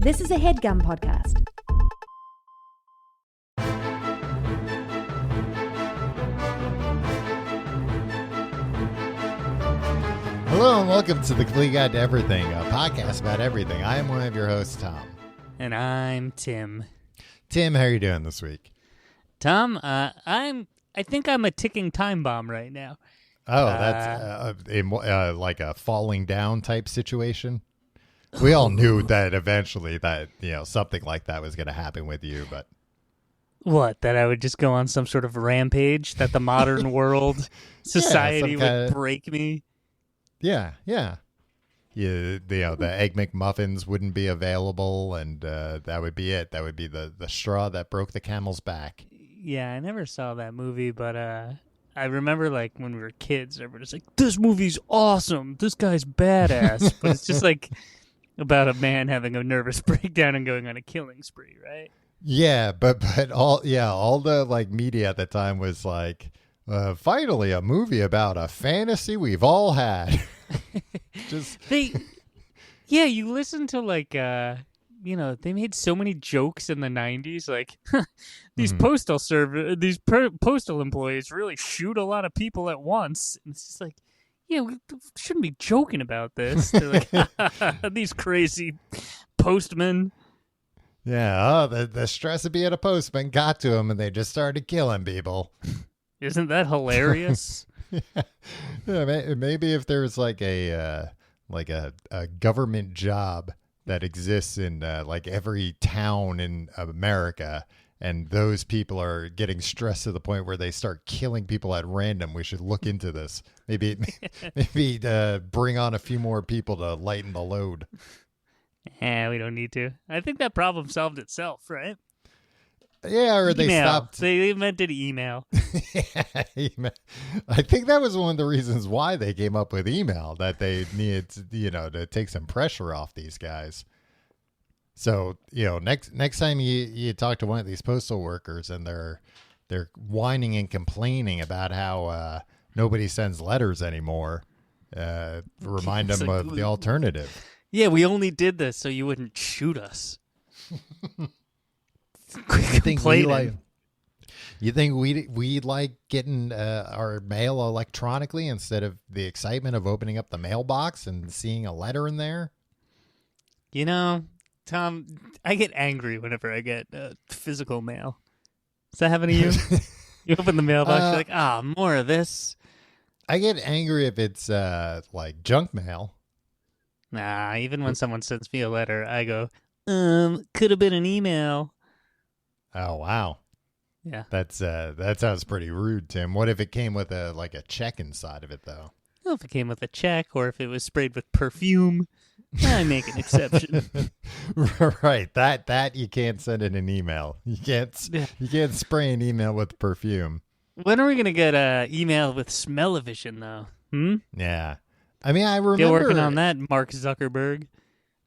This is a HeadGum podcast. Hello and welcome to The Complete Guide to Everything, a podcast about everything. I am one of your hosts, Tom. And I'm Tim. Tim, how are you doing this week? Tom, I think I'm a ticking time bomb right now. Oh, that's like a falling down type situation. We all knew that eventually that, something like that was going to happen with you, but what? That I would just go on some sort of rampage? That the modern world, society would break me? Yeah. The Egg McMuffins wouldn't be available, and that would be it. That would be the straw that broke the camel's back. Yeah, I never saw that movie, but I remember like when we were kids, everybody's like, "This movie's awesome. This guy's badass." But it's just like about a man having a nervous breakdown and going on a killing spree, right? Yeah, but all the like media at the time was like, finally a movie about a fantasy we've all had. You listen to like they made so many jokes in the 90s, like these postal employees really shoot a lot of people at once. And it's just like, we shouldn't be joking about this. They're like, these crazy postmen. Yeah, the stress of being a postman got to them, and they just started killing people. Isn't that hilarious? Yeah, maybe if there's like a government job that exists in like every town in America, and those people are getting stressed to the point where they start killing people at random, we should look into this. Maybe bring on a few more people to lighten the load. We don't need to. I think that problem solved itself, right? Yeah, or they stopped. They invented email. Email. I think that was one of the reasons why they came up with email, that they needed to take some pressure off these guys. So, next time you talk to one of these postal workers and they're whining and complaining about how nobody sends letters anymore, remind them of the alternative. Yeah, we only did this so you wouldn't shoot us. You think we like getting our mail electronically instead of the excitement of opening up the mailbox and seeing a letter in there? Tom, I get angry whenever I get physical mail. Does that happen to you? You open the mailbox, you're like, more of this. I get angry if it's like junk mail. Nah, even when someone sends me a letter, I go, could have been an email. Oh, wow. Yeah. That sounds pretty rude, Tim. What if it came with a check inside of it, though? Well, if it came with a check or if it was sprayed with perfume, I make an exception. Right. That you can't send in an email. You can't spray an email with perfume. When are we going to get email with smell-o-vision, though? Yeah. I mean, I remember... Still working on that, Mark Zuckerberg.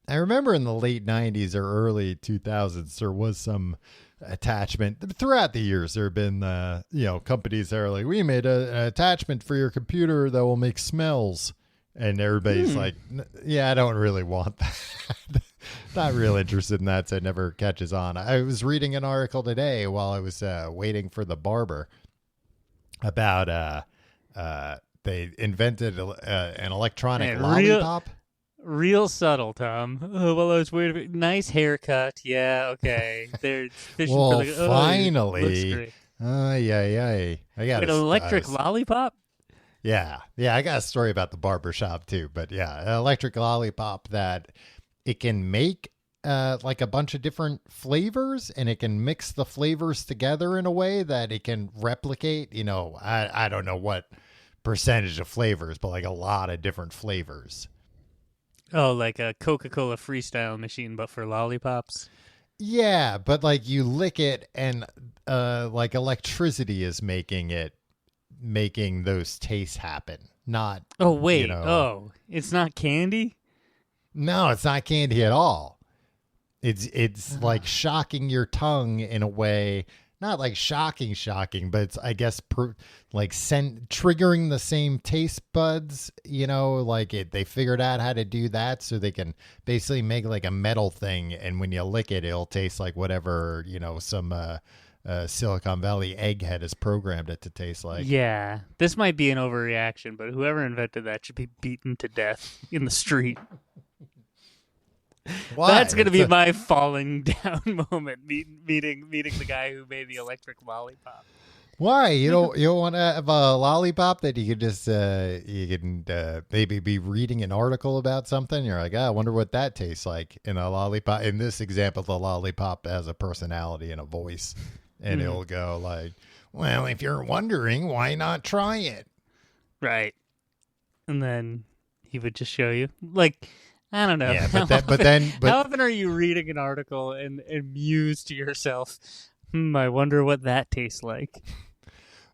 I remember in the late 90s or early 2000s, there was some attachment. Throughout the years, there have been, companies that are like, we made an attachment for your computer that will make smells. And everybody's like, yeah, I don't really want that. Not real interested in that, so it never catches on. I was reading an article today while I was waiting for the barber about they invented an electronic lollipop. Real subtle, Tom. Oh, well, I was waiting. Nice haircut. Yeah, okay. They're fishing for the... finally. Looks great. Yeah. I got an electric lollipop? Yeah, I got a story about the barbershop too. But yeah, an electric lollipop that it can make like a bunch of different flavors, and it can mix the flavors together in a way that it can replicate, I don't know what percentage of flavors, but like a lot of different flavors. Oh, like a Coca-Cola freestyle machine, but for lollipops? Yeah, but like you lick it and like electricity is making those tastes happen. Not... Oh, wait. It's not candy? No, it's not candy at all. It's like shocking your tongue in a way not like shocking, but it's, I guess, like triggering the same taste buds, like they figured out how to do that so they can basically make like a metal thing. And when you lick it, it'll taste like whatever, some Silicon Valley egghead has programmed it to taste like. Yeah, this might be an overreaction, but whoever invented that should be beaten to death in the street. Why? That's going to be my falling down moment, meeting the guy who made the electric lollipop. Why? You don't want to have a lollipop that you could just maybe be reading an article about something? You're like, I wonder what that tastes like. In a lollipop, in this example, the lollipop has a personality and a voice, and it'll go like, well, if you're wondering, why not try it? Right. And then he would just show you, like, I don't know. Yeah, but how often are you reading an article and muse to yourself, I wonder what that tastes like?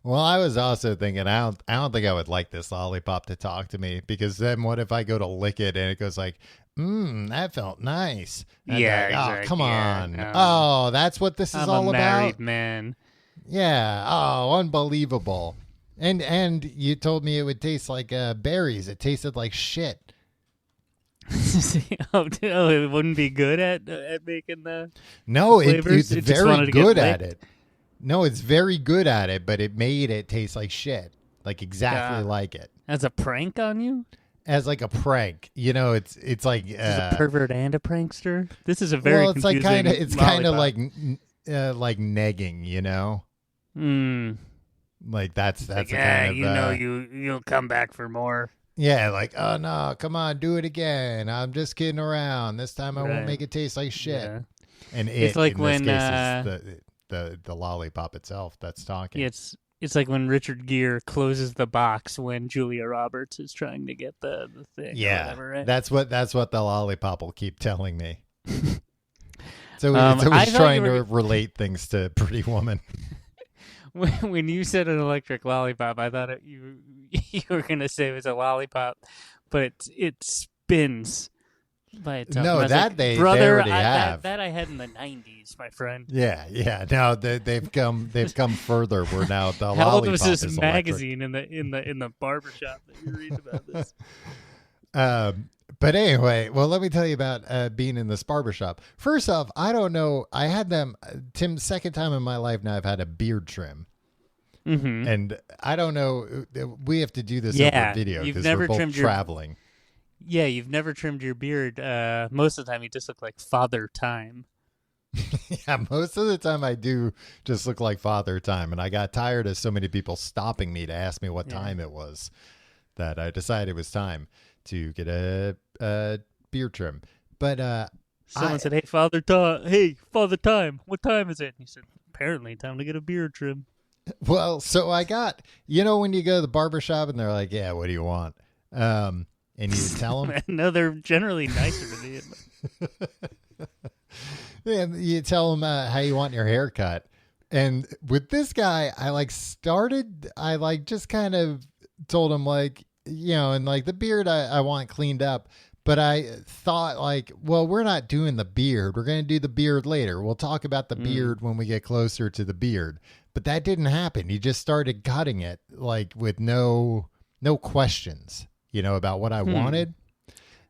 Well, I was also thinking, I don't think I would like this lollipop to talk to me, because then what if I go to lick it and it goes like, that felt nice. And yeah, like, exactly. Oh, come on. No. Oh, that's what this is all I'm a married about? man. Yeah. Oh, unbelievable. And you told me it would taste like berries. It tasted like shit. It wouldn't be good at making the No, flavors? it's very good at it. No, it's very good at it, but it made it taste like shit. Like exactly like it. As a prank on you? As like a prank. It's like This is a pervert and a prankster? This is a very confusing it's kind of like negging, Like that's like, a kind of you'll come back for more. Yeah, like, oh no, come on, do it again. I'm just kidding around. This time I won't make it taste like shit. Yeah. And it's like when is the lollipop itself that's talking. It's like when Richard Gere closes the box when Julia Roberts is trying to get the thing. Yeah, or whatever, right? That's what the lollipop will keep telling me. So it's always trying to relate things to Pretty Woman. When you said an electric lollipop, I thought you were going to say it was a lollipop, but it spins by itself. No, that like, they already have. That I had in the 90s, my friend. Yeah. Now they've come further. We're now the lollipop. How old was this is magazine in the barbershop that you read about this? But anyway, well, let me tell you about being in this barbershop. First off, I don't know. I had them, Tim, second time in my life now I've had a beard trim. Mm-hmm. And I don't know. We have to do this over video because we're both traveling. You've never trimmed your beard. Most of the time you just look like Father Time. Yeah, most of the time I do just look like Father Time. And I got tired of so many people stopping me to ask me what time it was that I decided it was time to get a beard trim. But someone said, hey, Father Time, what time is it? And he said, apparently time to get a beard trim. Well, so I got, when you go to the barbershop and they're like, yeah, what do you want? And you tell them. No, they're generally nicer to me. Yeah, you tell them how you want your hair cut. And with this guy, I just kind of told him and like the beard I want cleaned up. But I thought we're not doing the beard. We're going to do the beard later. We'll talk about the beard when we get closer to the beard. But that didn't happen. He just started cutting it with no questions, about what I wanted.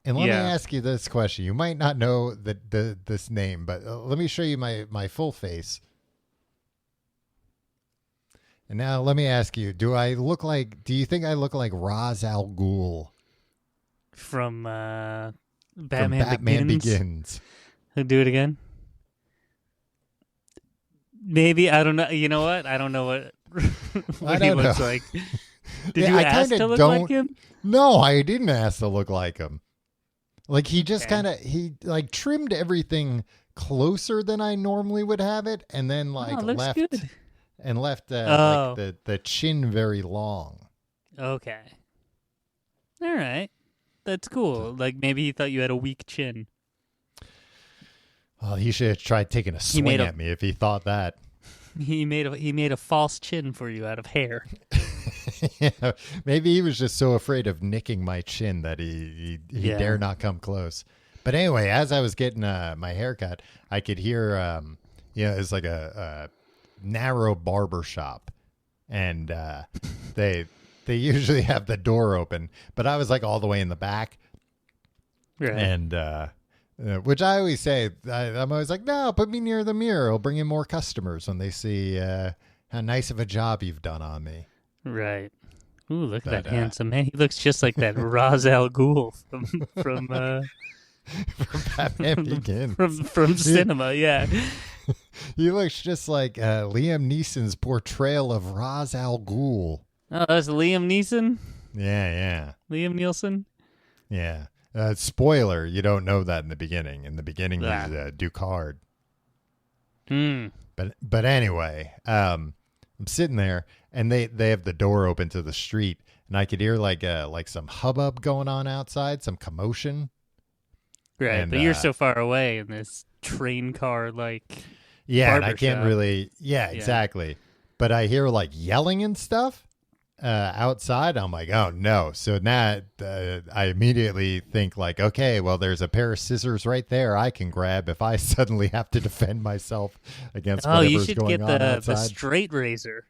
And let me ask you this question. You might not know this name, but let me show you my full face. And now let me ask you, do you think I look like Ra's al Ghul? From Batman Begins. Do it again? Maybe. I don't know. You know what? I don't know what he looks like. Did you ask to look like him? No, I didn't ask to look like him. Like he just he trimmed everything closer than I normally would have it, and then left good. And left the chin very long. Okay. All right. That's cool. Like maybe he thought you had a weak chin. Well, he should have tried taking a swing at me if he thought that. He made a false chin for you out of hair. Yeah, maybe he was just so afraid of nicking my chin that he dare not come close. But anyway, as I was getting my haircut, I could hear it's like a narrow barber shop, and they usually have the door open, but I was like all the way in the back, Right. and which I always say, I'm always like, no, put me near the mirror. It'll bring in more customers when they see how nice of a job you've done on me. Right. Ooh, look at But, that handsome man. He looks just like that Ra's al Ghul from Batman Begins. from cinema. Yeah. He looks just like Liam Neeson's portrayal of Ra's al Ghul. Oh, that's Liam Neeson. Yeah. Liam Nielsen. Yeah. Spoiler, you don't know that in the beginning. In the beginning, he's Ducard. Hmm. But anyway, I'm sitting there, and they have the door open to the street, and I could hear like some hubbub going on outside, some commotion. Right, And, but you're so far away in this train car like. Yeah, and I barber can't shop. really. Yeah, exactly. But I hear like yelling and stuff outside. I'm like, oh no. So now I immediately think like, okay, well, there's a pair of scissors right there I can grab if I suddenly have to defend myself against Oh, you whatever's should going get on the outside. straight razor.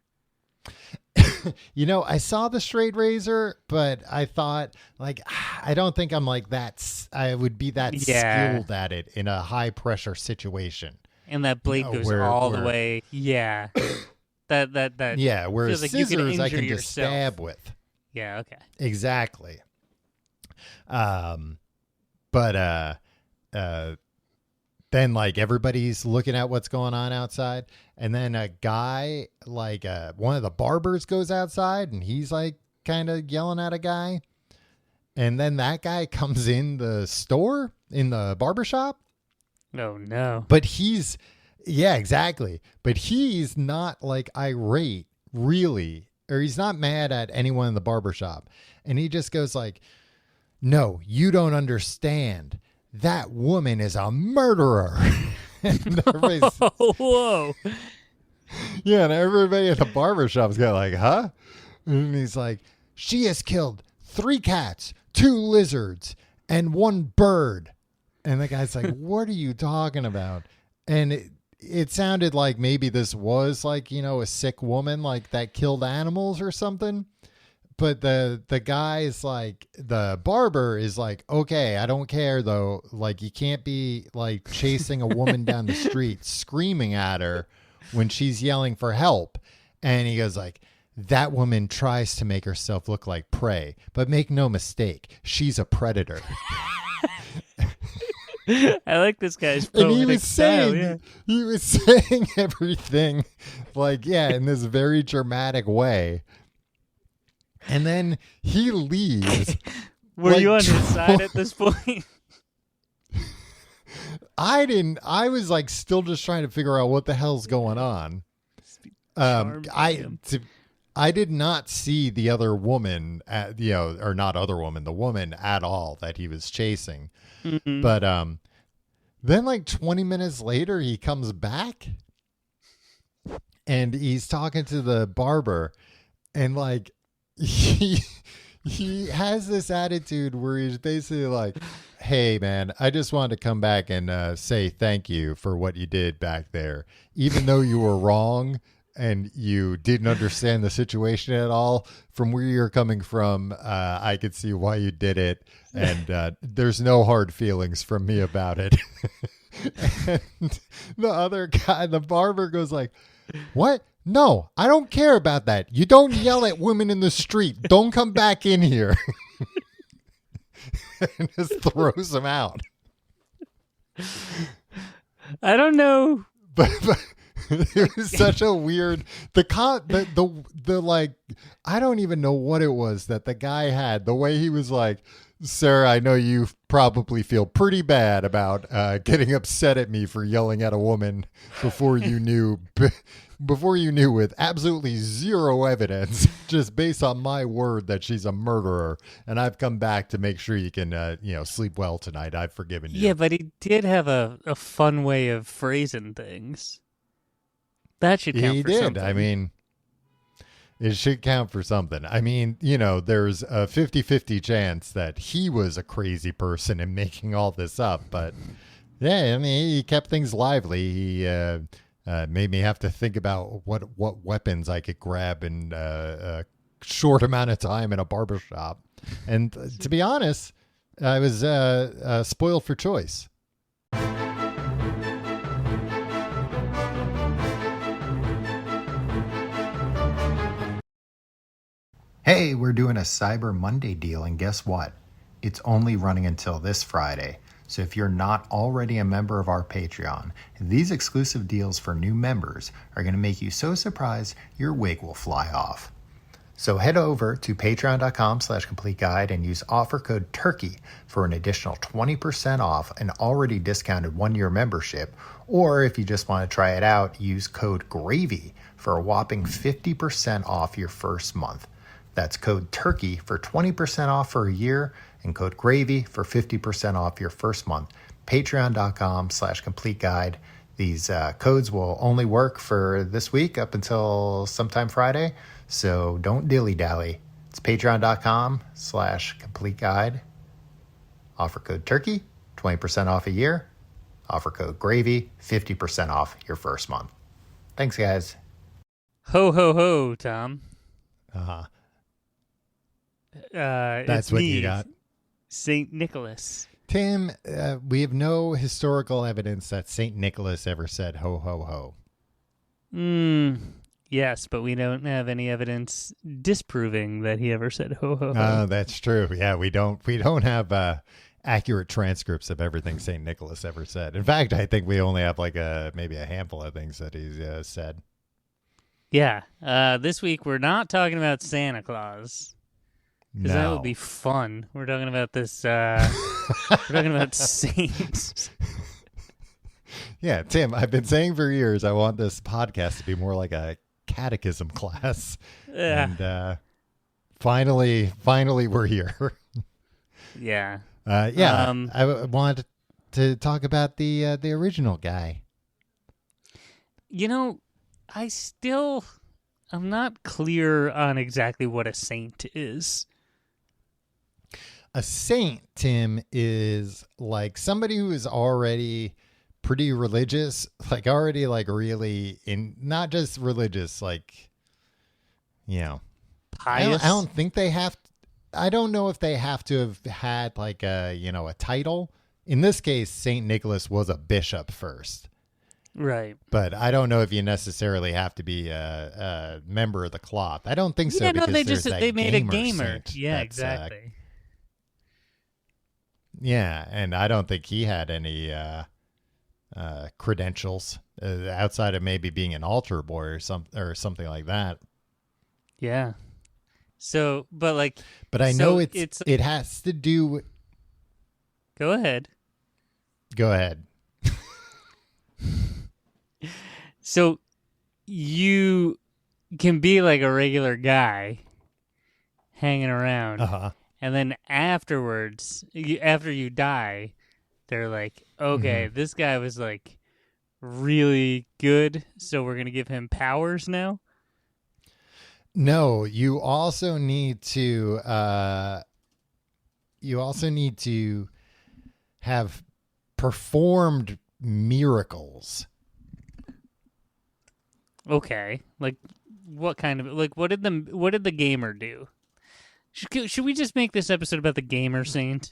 You know, I saw the straight razor, but I thought like, I don't think I'm like that. I would be that skilled at it in a high pressure situation. And that blade goes all the way. Yeah. that. Yeah, whereas feels like you can scissors I injure can just yourself. stab with. Yeah. Okay. Exactly. Then like everybody's looking at what's going on outside, and then a guy like one of the barbers goes outside, and he's like kind of yelling at a guy, and then that guy comes in the store in the barbershop. Oh no. But exactly. But he's not like irate, really, or he's not mad at anyone in the barbershop. And he just goes like, no, you don't understand. That woman is a murderer. And Whoa. yeah, and everybody at the barbershop's got like, huh? And he's like, she has killed 3 cats, 2 lizards, and 1 bird. And the guy's like, what are you talking about? And it sounded like maybe this was like, you know, a sick woman like that killed animals or something. But the guy's like, the barber is like, okay, I don't care though. Like, you can't be like chasing a woman down the street, screaming at her when she's yelling for help. And he goes like, that woman tries to make herself look like prey, but make no mistake, she's a predator. I like this guy's And he poetic was style. saying, Yeah. he was saying everything like, yeah, in this very dramatic way. And then he leaves. Were like, you on his side at this point? I was like still just trying to figure out what the hell's going on. I did not see the other woman or not other woman, the woman at all that he was chasing. Mm-hmm. But then like 20 minutes later he comes back and he's talking to the barber, and like he has this attitude where he's basically like, hey man, I just wanted to come back and say thank you for what you did back there, even though you were wrong and you didn't understand the situation at all. From where you're coming from, I could see why you did it, and there's no hard feelings from me about it. And the other guy, the barber, goes like, what? No, I don't care about that. You don't yell at women in the street. Don't come back in here. And just throws him out. I don't know. But it was such a weird the like, I don't even know what it was that the guy had. The way he was like, sir, I know you probably feel pretty bad about getting upset at me for yelling at a woman before you knew with absolutely zero evidence, just based on my word that she's a murderer, and I've come back to make sure you can sleep well tonight. I've forgiven you. Yeah, but he did have a fun way of phrasing things. That should count for something. I mean, it should count for something. I mean, there's a 50-50 chance that he was a crazy person and making all this up. But, yeah, I mean, he kept things lively. He Made me have to think about what weapons I could grab in a short amount of time in a barbershop. And to be honest, I was spoiled for choice. Hey, we're doing a Cyber Monday deal, and guess what? It's only running until this Friday. So if you're not already a member of our Patreon, these exclusive deals for new members are going to make you so surprised your wig will fly off. So head over to patreon.com/complete guide and use offer code TURKEY for an additional 20% off an already discounted 1-year membership. Or if you just want to try it out, use code GRAVY for a whopping 50% off your first month. That's code TURKEY for 20% off for a year and code GRAVY for 50% off your first month. Patreon.com/complete guide. These codes will only work for this week up until sometime Friday. So don't dilly-dally. It's patreon.com/complete guide. Offer code TURKEY, 20% off a year. Offer code GRAVY, 50% off your first month. Thanks, guys. Ho, ho, ho, Tom. Uh-huh. That's what me, you got. Saint Nicolas. Tim, we have no historical evidence that Saint Nicholas ever said ho, ho, ho. Yes, but we don't have any evidence disproving that he ever said ho, ho, ho. Oh, that's true. Yeah, we don't have accurate transcripts of everything Saint Nicholas ever said. In fact, I think we only have like maybe a handful of things that he's said. Yeah. This week we're not talking about Santa Claus. Because that would be fun. We're talking about this. We're talking about saints. Yeah, Tim, I've been saying for years I want this podcast to be more like a catechism class. Yeah. And finally we're here. Yeah. I wanted to talk about the original guy. You know, I'm not clear on exactly what a saint is. A saint, Tim, is like somebody who is already pretty religious, like already like really not just religious, like, you know, pious. I don't think they have. I don't know if they have to have had like a title. In this case, Saint Nicholas was a bishop first. Right. But I don't know if you necessarily have to be a member of the cloth. I don't think so. Yeah, no, because they made a gamer. Saint Yeah, exactly. Yeah, and I don't think he had any credentials outside of maybe being an altar boy or something like that. Yeah. So, but I know it has to do with... Go ahead. Go ahead. So you can be like a regular guy hanging around. Uh-huh. And then afterwards, after you die, they're like, okay, this guy was like really good, so we're going to give him powers now? No, you also need to have performed miracles. Okay. Like what kind of what did the gamer do? Should we just make this episode about the gamer saint?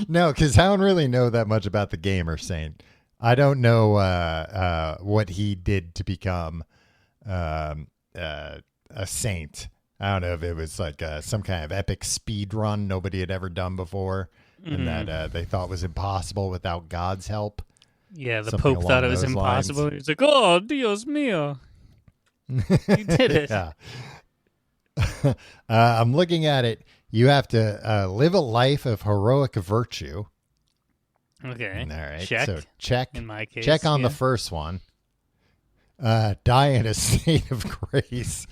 No, because I don't really know that much about the gamer saint. I don't know what he did to become a saint. I don't know if it was like some kind of epic speed run nobody had ever done before, and that they thought was impossible without God's help. Yeah, the Pope thought it was impossible. He's like, "Oh, Dios mío, you did it." Yeah. I'm looking at it. You have to live a life of heroic virtue. Okay. All right. Check. So check. In my case, check on the first one. Die in a state of grace.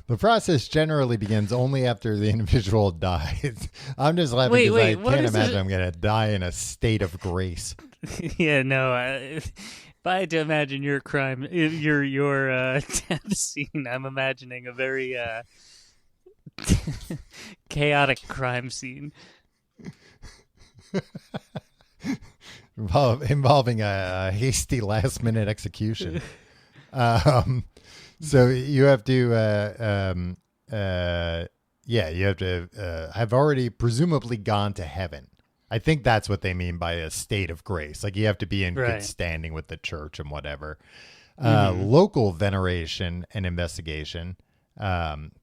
The process generally begins only after the individual dies. I'm just laughing because I can't imagine I'm going to die in a state of grace. Yeah, no. If I had to imagine your crime, your death scene, I'm imagining a very chaotic crime scene. involving a hasty last minute execution. So you have to, you have to have already presumably gone to heaven. I think that's what they mean by a state of grace. Like you have to be in good standing with the church and whatever. Local veneration and investigation.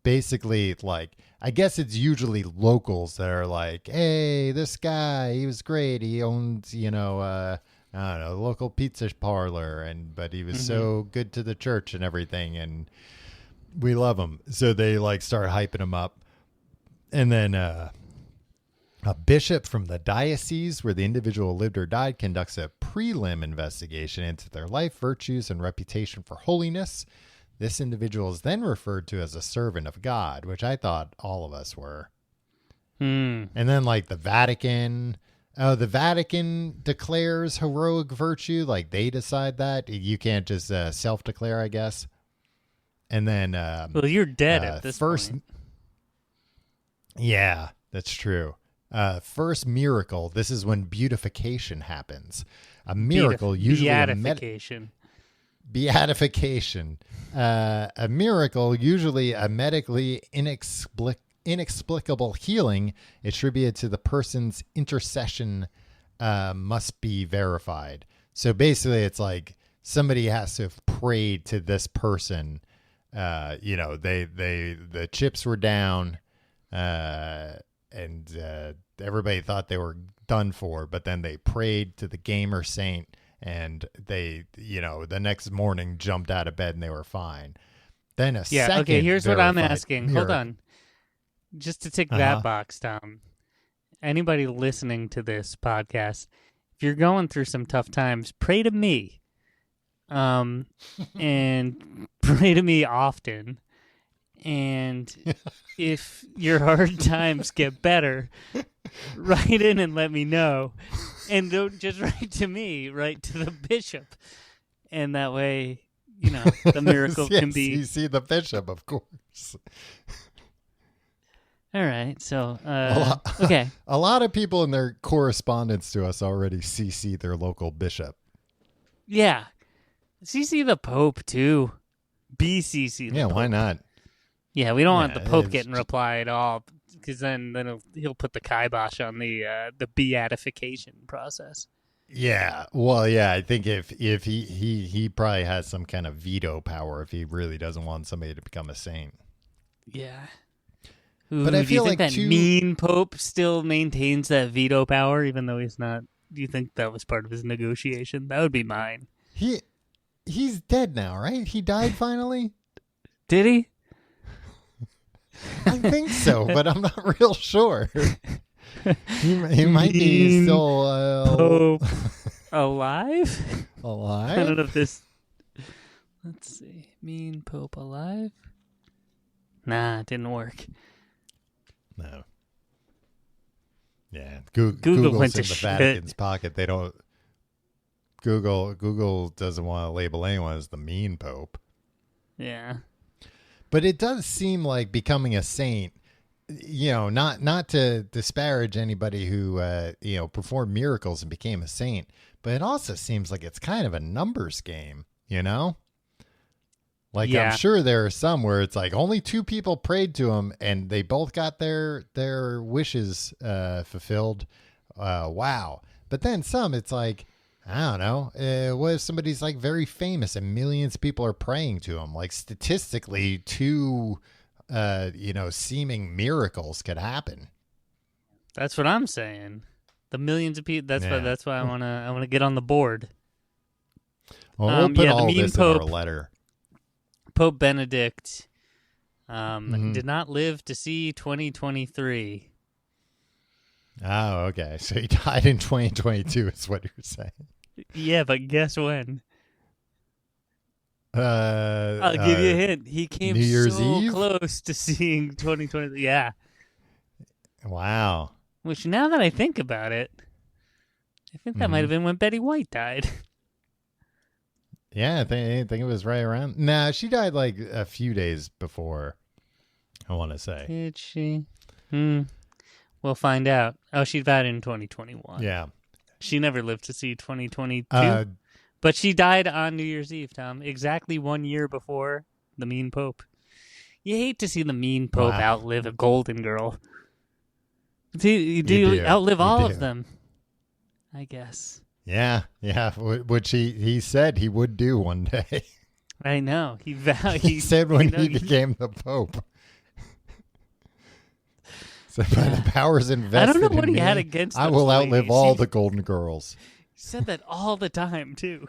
Basically, like, I guess it's usually locals that are like, hey, this guy, he was great. He owns, I don't know, local pizza parlor, but he was so good to the church and everything, and we love him. So they like start hyping him up. And then a bishop from the diocese where the individual lived or died conducts a prelim investigation into their life, virtues, and reputation for holiness. This individual is then referred to as a servant of God, which I thought all of us were. And then like the Vatican declares heroic virtue. Like they decide that. You can't just self-declare, I guess. And then... well, you're dead at this point. Yeah, that's true. First miracle. This is when beatification happens. A miracle, usually beatification. A miracle, usually a medically inexplicable healing attributed to the person's intercession, must be verified. So basically, it's like somebody has to have prayed to this person. The chips were down, and everybody thought they were done for, but then they prayed to the gamer saint. And they, the next morning jumped out of bed and they were fine. Then okay, here's what I'm asking. Hold on. Just to tick that box, Tom. Anybody listening to this podcast, if you're going through some tough times, pray to me. And pray to me often. And if your hard times get better, write in and let me know. And don't just write to me, write to the bishop. And that way, the miracle can be... You see the bishop, of course. All right, so, okay. A lot of people in their correspondence to us already CC their local bishop. Yeah. CC the Pope, too. BCC the Pope. Yeah, why not? Yeah, we don't want the Pope getting reply at all, because then he'll put the kibosh on the beatification process. Yeah, well, yeah, I think if he probably has some kind of veto power if he really doesn't want somebody to become a saint. Yeah. But I feel like that mean Pope still maintains that veto power, even though he's not. Do you think that was part of his negotiation? That would be mine. He's dead now, right? He died finally? Did he? I think so, but I'm not real sure. He might be still Pope alive. Alive? I don't know if this. Let's see. Mean Pope alive? Nah, it didn't work. No. Yeah, Google's went in to the shit. Vatican's pocket. They don't. Google doesn't want to label anyone as the mean Pope. Yeah. But it does seem like becoming a saint, not to disparage anybody who, performed miracles and became a saint, but it also seems like it's kind of a numbers game, Like, yeah. I'm sure there are some where it's like only 2 people prayed to him and they both got their wishes fulfilled. Wow. But then some, it's like, I don't know. What if somebody's like very famous and millions of people are praying to him? Like statistically, 2, seeming miracles could happen. That's what I'm saying. The millions of people. That's why I wanna get on the board. Well, we'll put all this in our letter. Pope Benedict did not live to see 2023. Oh, okay. So he died in 2022 is what you're saying. Yeah, but guess when? I'll give you a hint. He came New Year's so Eve? close to seeing 2023. Yeah. Wow. Which, now that I think about it, I think that might have been when Betty White died. Yeah, I think it was right around. Nah, she died like a few days before, I want to say. Did she? We'll find out. Oh, she died in 2021. Yeah. She never lived to see 2022. But she died on New Year's Eve, Tom, exactly 1 year before the mean Pope. You hate to see the mean Pope outlive a golden girl. You do outlive all of them, I guess. Yeah, which he said he would do one day. I know. He said when he became the Pope. So by the powers invested I don't know what in he me, had against I those will outlive ladies. all the golden girls. He said that all the time, too.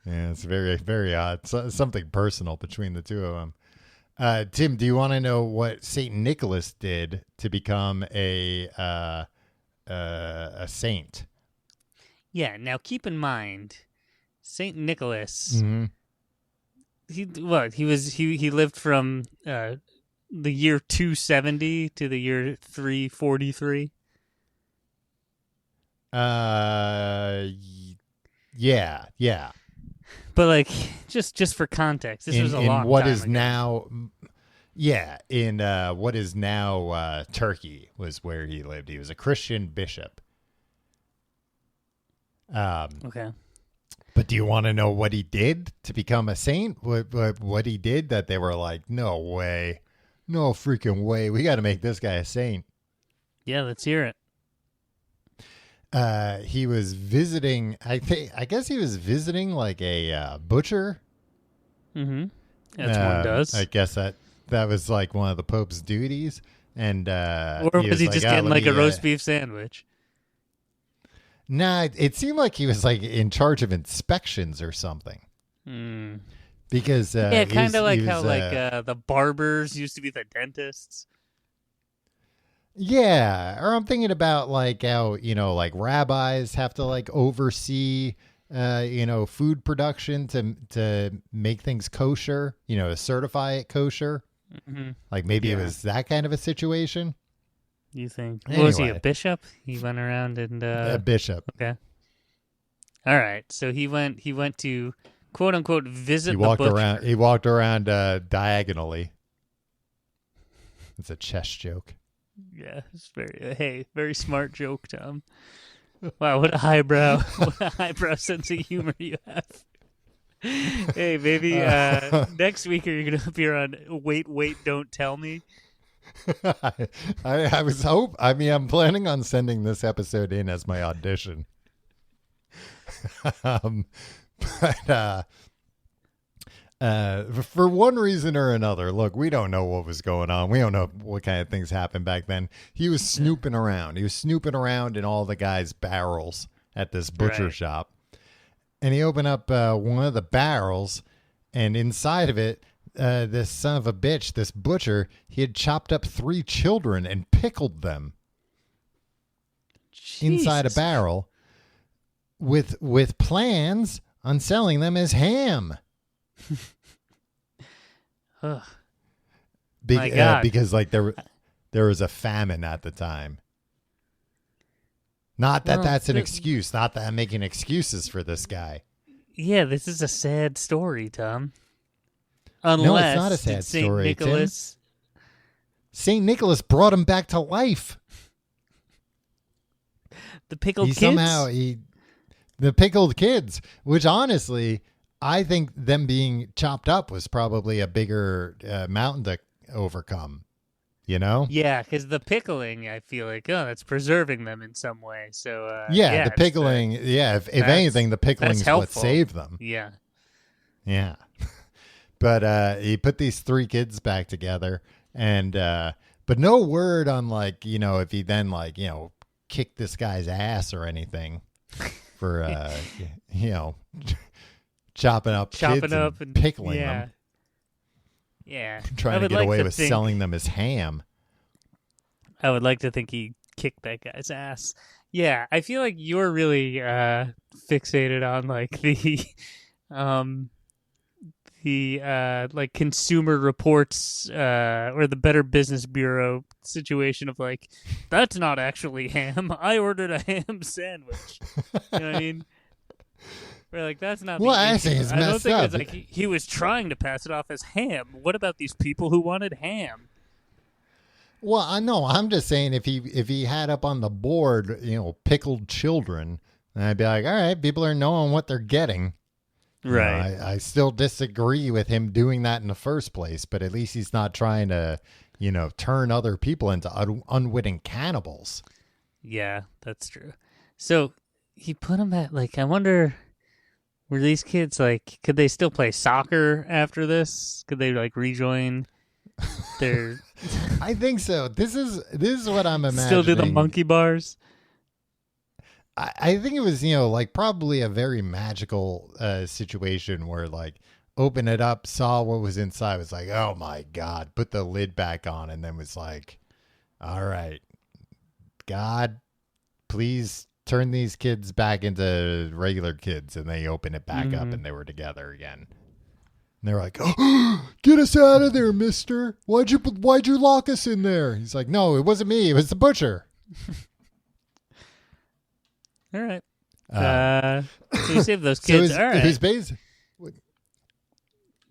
Yeah, it's very, very odd. Something personal between the two of them. Tim, do you want to know what Saint Nicholas did to become a saint? Yeah. Now, keep in mind, Saint Nicholas. Mm-hmm. He lived from the year 270 to the year 343. Yeah. But like, just for context, this was a long what time is ago. now, in what is now Turkey was where he lived. He was a Christian bishop. Okay. But do you want to know what he did to become a saint? What he did that they were like, no way, no freaking way, we got to make this guy a saint. Yeah, let's hear it. He was visiting. I guess he was visiting like a butcher. Mm-hmm. That's one does. I guess that was like one of the Pope's duties. And or was he just getting like a roast beef sandwich? Nah, it seemed like he was like in charge of inspections or something. Because yeah, kind of like how the barbers used to be the dentists. Yeah, or I'm thinking about like how, like rabbis have to like oversee, food production to make things kosher, to certify it kosher. Mm-hmm. Like maybe it was that kind of a situation. You think? Anyway. Was he a bishop? He went around and a bishop. Okay. All right. So he went to quote unquote visit. He walked the butcher. around. He walked around diagonally. It's a chess joke. Yeah, it's very smart joke, Tom. Wow, what a highbrow sense of humor you have. Hey, maybe next week are you going to appear on Wait, Don't Tell Me? I was I'm planning on sending this episode in as my audition. But for one reason or another, look, we don't know what was going on. We don't know what kind of things happened back then. He was snooping around. He was snooping around in all the guys' barrels at this butcher shop. And he opened up one of the barrels, and inside of it, this son of a bitch, this butcher, he had chopped up 3 children and pickled them inside a barrel with plans on selling them as ham. My God. Because like there was a famine at the time. Not that that's an excuse. Not that I'm making excuses for this guy. Yeah, this is a sad story, Tom. Unless no, it's not a sad story, Nicholas... Tim. Saint Nicholas brought him back to life. The pickled kids? The pickled kids, which honestly, I think them being chopped up was probably a bigger mountain to overcome. Yeah, because the pickling, I feel like, that's preserving them in some way. So the pickling, if anything, the pickling's what saved them. Yeah. But he put these 3 kids back together, and but no word on like if he then like kicked this guy's ass or anything for chopping up kids and pickling them. Yeah, trying to get away with selling them as ham. I would like to think he kicked that guy's ass. Yeah, I feel like you're really fixated on like the like Consumer Reports or the Better Business Bureau situation of like, that's not actually ham. I ordered a ham sandwich. You know what I mean? We're like, that's not. Well, I think it's messed up. I don't think it's like he was trying to pass it off as ham. What about these people who wanted ham? Well, I know. I'm just saying if he had up on the board, pickled children, then I'd be like, all right, people are knowing what they're getting. Right. I still disagree with him doing that in the first place, but at least he's not trying to, turn other people into unwitting cannibals. Yeah, that's true. So he put them at, like, I wonder, were these kids, like, could they still play soccer after this? Could they, like, rejoin their... I think so. This is what I'm imagining. Still do the monkey bars? I think it was, like probably a very magical situation where like open it up, saw what was inside, was like, oh my God, put the lid back on, and then was like, all right, God, please turn these kids back into regular kids. And they open it back up and they were together again. And they're like, oh, get us out of there, mister. Why'd you lock us in there? He's like, no, it wasn't me. It was the butcher. All right. So he saved those kids. All right. He's based.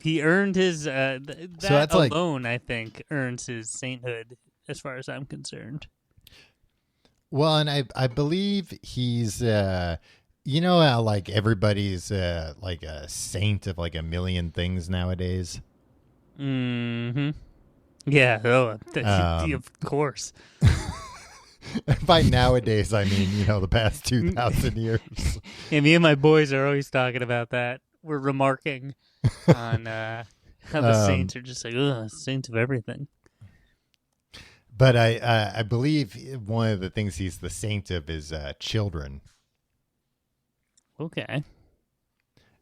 He earned his, that So that's alone, I think, earns his sainthood, as far as I'm concerned. Well, and I believe he's, how like everybody's like a saint of like a million things nowadays. Mm-hmm. Yeah. Oh, of course. By nowadays, I mean, the past 2,000 years. Yeah, me and my boys are always talking about that. We're remarking on how the saints are just like, saints of everything. But I believe one of the things he's the saint of is children. Okay.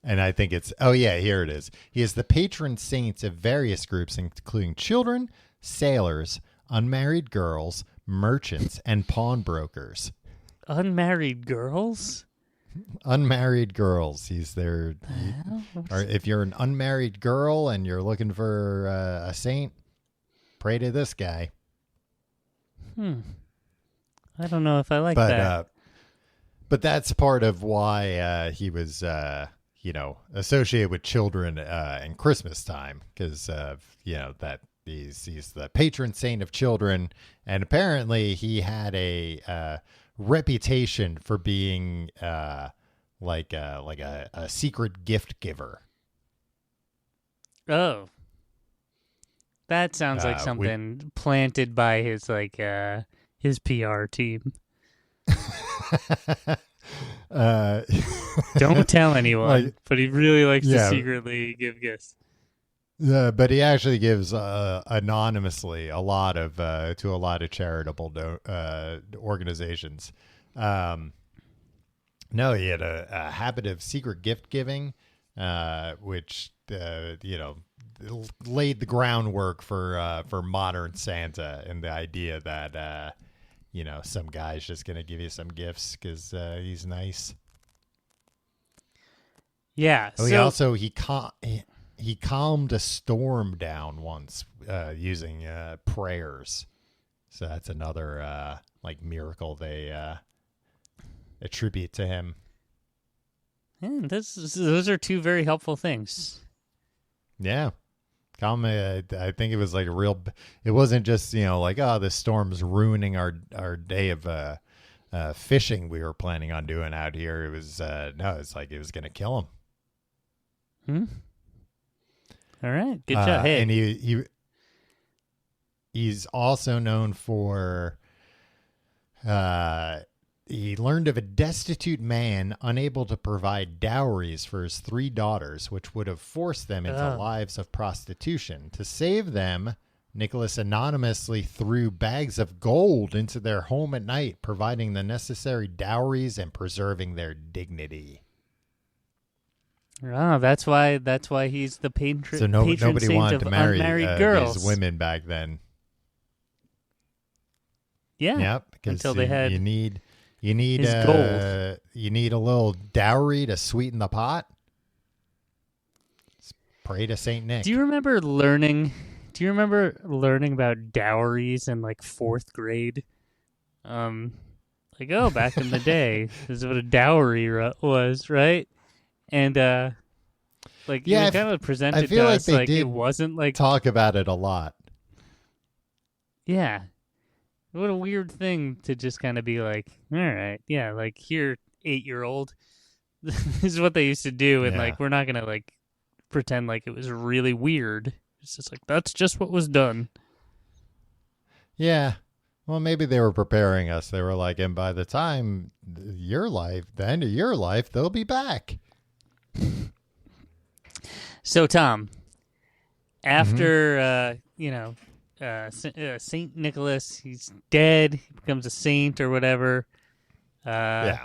And I think it's, here it is. He is the patron saint of various groups, including children, sailors, unmarried girls, merchants, and pawnbrokers. Unmarried girls? Unmarried girls. He's there. Or if you're an unmarried girl and you're looking for a saint, pray to this guy. I don't know if I like that. But that's part of why he was, associated with children in Christmas time, because that he's the patron saint of children, and apparently he had a reputation for being like a secret gift giver. Oh. That sounds like something planted by his his PR team. Don't tell anyone, but he really likes to secretly give gifts. Yeah, but he actually gives anonymously a lot to a lot of charitable organizations. No, he had a habit of secret gift giving, which laid the groundwork for modern Santa, and the idea that some guy's just gonna give you some gifts because he's nice. Yeah. He calmed a storm down once using prayers. So that's another miracle they attribute to him. And those are two very helpful things. Yeah. I think it was like it wasn't just, this storm's ruining our day of fishing we were planning on doing out here. It was, it's like it was going to kill him. All right. Good job. Hey. And he's also known for, he learned of a destitute man unable to provide dowries for his 3 daughters, which would have forced them into lives of prostitution. To save them, Nicholas anonymously threw bags of gold into their home at night, providing the necessary dowries and preserving their dignity. Oh, that's why he's the patron. So nobody wanted to marry unmarried girls. These women back then. Yeah. Yep. Until they had you need gold. You need a little dowry to sweeten the pot. Pray to Saint Nick. Do you remember learning about dowries in like 4th grade? Back in the day, this is what a dowry was, right? And it kind of presented I feel to like us they like did it wasn't like talk about it a lot. Yeah, What a weird thing to just kind of be like, all right, yeah, like here, 8-year-old. This is what they used to do, and Yeah. like we're not gonna like pretend like it was really weird. It's just like that's just what was done. Yeah. Well, maybe they were preparing us. They were like, and by the time the end of your life, they'll be back. So Tom, Mm-hmm. after Saint Nicholas, he's dead. He becomes a saint or whatever. Uh, Yeah.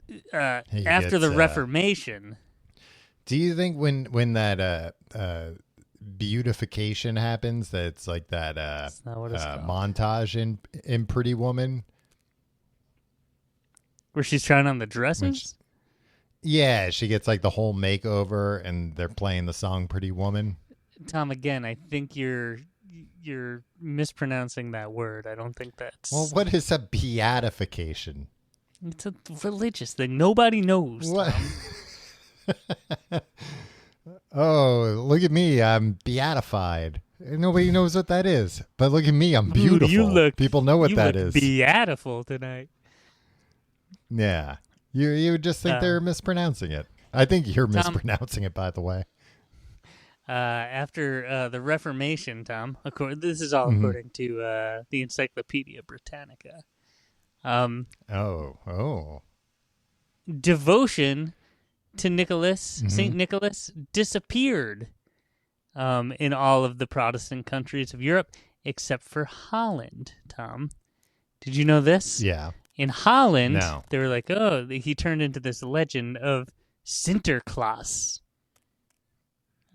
He After gets. the Reformation, Do you think when that beautification happens, that it's like that that's not what it's called. montage in Pretty Woman? Where she's trying on the Which, dresses. yeah, she gets like the whole makeover, and they're playing the song "Pretty Woman." Tom, again, I think you're mispronouncing that word. I don't think that's. Well, what is a beatification? It's a religious thing. Nobody knows. What? Tom. Oh, look at me! I'm beatified. Nobody knows what that is, but look at me! I'm Ooh, beautiful. you look. People know what You that look is. beautiful tonight. Yeah, you would just think they're mispronouncing it. I think you're Tom, mispronouncing it, by the way. after the Reformation, Tom. This is all Mhm. according to the Encyclopedia Britannica. Oh. Devotion to Nicholas, Mhm. Saint Nicholas, disappeared in all of the Protestant countries of Europe except for Holland. Tom, did you know this? Yeah. In Holland, No. they were like, "Oh, he turned into this legend of Sinterklaas."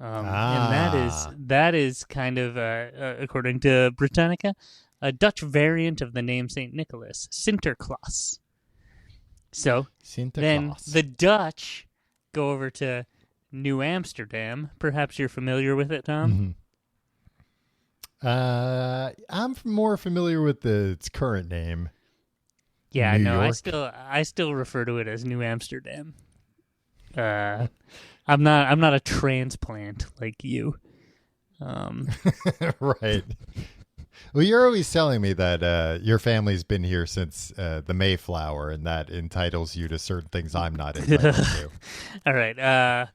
And that is kind of, according to Britannica, a Dutch variant of the name Saint Nicholas, Sinterklaas. So Santa then Claus. the Dutch go over to New Amsterdam. Perhaps you're familiar with it, Tom. I'm more familiar with its current name. Yeah, New no, York. I still refer to it as New Amsterdam. I'm not a transplant like you. Right. Well, you're always telling me that your family's been here since the Mayflower, and that entitles you to certain things I'm not entitled to. All right.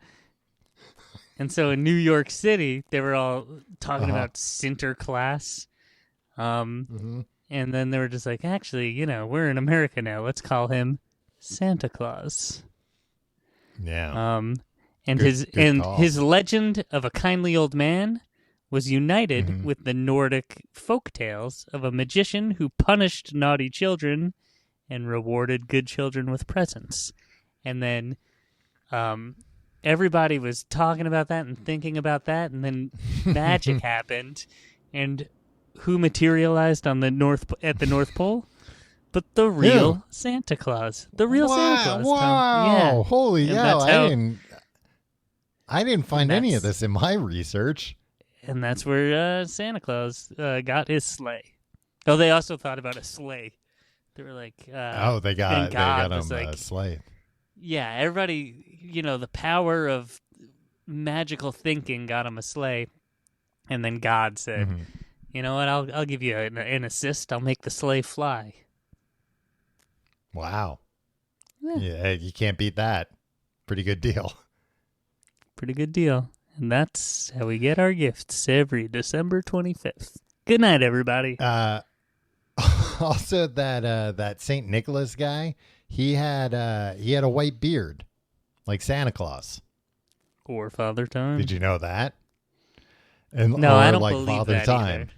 And so in New York City, they were all talking about Sinterklaas. And then they were just like, actually, we're in America now. Let's call him Santa Claus. Yeah. And Good call. his legend of a kindly old man was united with the Nordic folk tales of a magician who punished naughty children and rewarded good children with presents. And then everybody was talking about that and thinking about that, and then magic happened, and who materialized at the North Pole? But the real Santa Claus. The real Santa Claus. Wow. Tom. Yeah. Holy And hell. that's how- I didn't find any of this in my research. And that's where Santa Claus got his sleigh. Oh, they also thought about a sleigh. They were like, They and got God him was like, a sleigh. yeah, everybody, the power of magical thinking got him a sleigh. And then God said, you know what, I'll give you an assist. I'll make the sleigh fly. Wow. Yeah. Yeah, you can't beat that. Pretty good deal. Pretty good deal. And that's how we get our gifts every December 25th. Good night, everybody. Also, that Saint Nicholas guy, he had a white beard, like Santa Claus. Or Father Time. Did you know that? And No, or I don't like believe Father that Time. either.